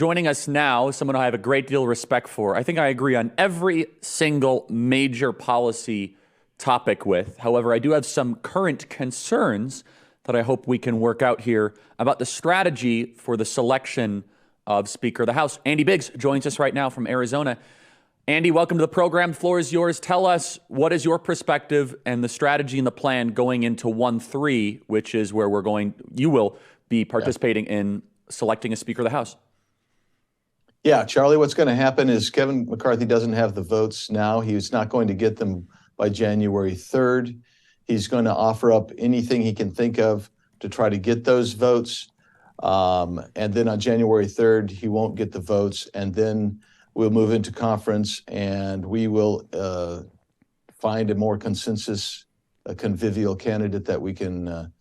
Joining us now, someone I have a great deal of respect for. I think I agree on every single major policy topic with. However, I do have some current concerns that I hope we can work out here about the strategy for the selection of Speaker of the House. Andy Biggs joins us right now from Arizona. Andy, welcome to the program. The floor is yours. Tell us, what is your perspective and the strategy and the plan going into 1-3, which is where you will be participating in selecting a Speaker of the House? Yeah, Charlie, what's going to happen is Kevin McCarthy doesn't have the votes now. He's not going to get them by January 3rd. He's going to offer up anything he can think of to try to get those votes. And then on January 3rd, he won't get the votes. And then we'll move into conference and we will find a more a convivial candidate that we can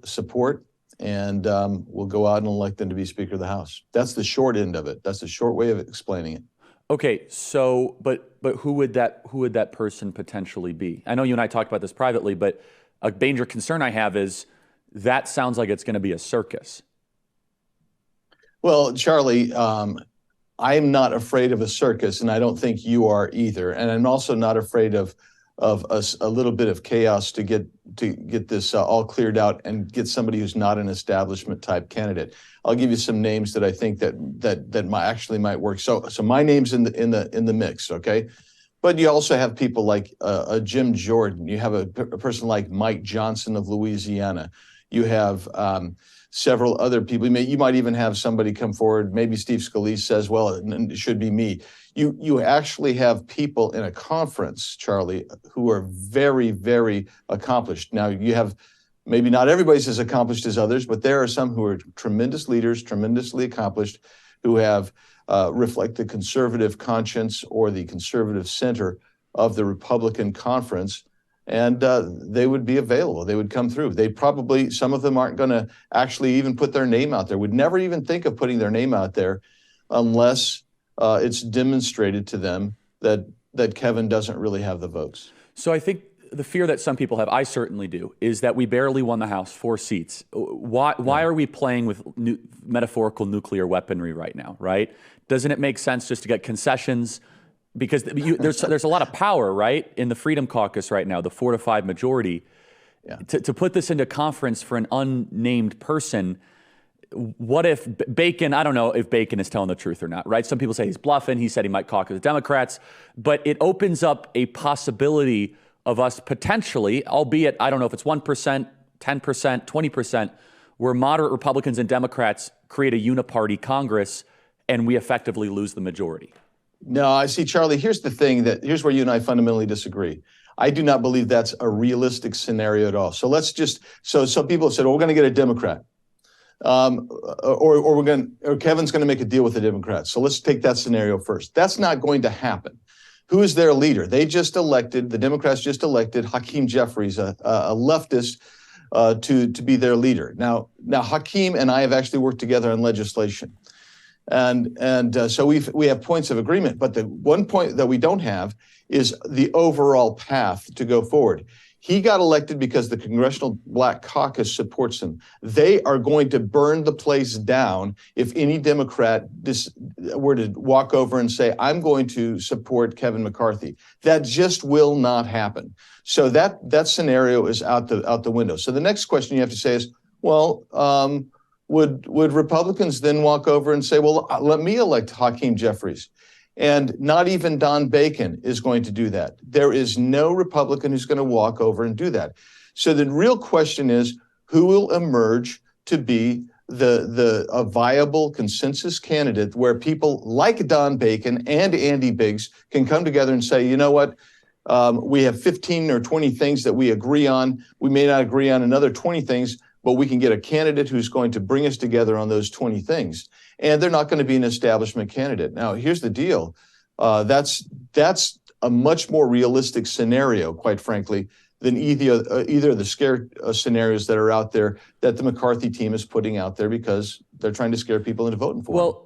support. And we'll go out and elect them to be Speaker of the House. That's the short end of it. That's the short way of explaining it. Okay, so but who would that person potentially be? I know you and I talked about this privately, but a major concern I have is that sounds like it's going to be a circus. Well, Charlie, I'm not afraid of a circus, and I don't think you are either. And I'm also not afraid of a little bit of chaos to get this all cleared out and get somebody who's not an establishment type candidate. I'll give you some names that I think that might work. So my name's in the mix, okay? But you also have people like Jim Jordan. You have a person like Mike Johnson of Louisiana. You have several other people. You might even have somebody come forward. Maybe Steve Scalise says, well, it should be me. You actually have people in a conference, Charlie, who are very, very accomplished. Now, you have maybe not everybody's as accomplished as others, but there are some who are tremendous leaders, tremendously accomplished, who have reflect the conservative conscience or the conservative center of the Republican conference. And they would be available. They would come through. Some of them aren't going to actually even put their name out there, would never even think of putting their name out there unless it's demonstrated to them that Kevin doesn't really have the votes. So I think the fear that some people have, I certainly do, is that we barely won the House, 4 seats. Why are we playing with metaphorical nuclear weaponry right now, right? Doesn't it make sense just to get concessions? Because there's a lot of power, right, in the Freedom Caucus right now, the 4-5 majority. Yeah. To put this into conference for an unnamed person, what if Bacon, I don't know if Bacon is telling the truth or not, right? Some people say he's bluffing. He said he might caucus with Democrats. But it opens up a possibility of us potentially, albeit I don't know if it's 1%, 10%, 20%, where moderate Republicans and Democrats create a uniparty Congress and we effectively lose the majority. No, I see, Charlie, here's where you and I fundamentally disagree. I do not believe that's a realistic scenario at all. So let's just, so some people have said, well, we're going to get a Democrat. Or Kevin's going to make a deal with the Democrats. So let's take that scenario first. That's not going to happen. Who is their leader? The Democrats just elected Hakeem Jeffries, a leftist, to be their leader. Now Hakeem and I have actually worked together on legislation. And so we have points of agreement, but the one point that we don't have is the overall path to go forward. He got elected because the Congressional Black Caucus supports him. They are going to burn the place down if any Democrat were to walk over and say, I'm going to support Kevin McCarthy. That just will not happen. So that scenario is out the window. So the next question you have to say is, well, would Republicans then walk over and say, well, let me elect Hakeem Jeffries? And not even Don Bacon is going to do that. There is no Republican who's going to walk over and do that. So the real question is, who will emerge to be a viable consensus candidate where people like Don Bacon and Andy Biggs can come together and say, you know what, we have 15 or 20 things that we agree on. We may not agree on another 20 things, but we can get a candidate who's going to bring us together on those 20 things. And they're not going to be an establishment candidate. Now, here's the deal. That's a much more realistic scenario, quite frankly, than either of the scare scenarios that are out there that the McCarthy team is putting out there because they're trying to scare people into voting for them. Well,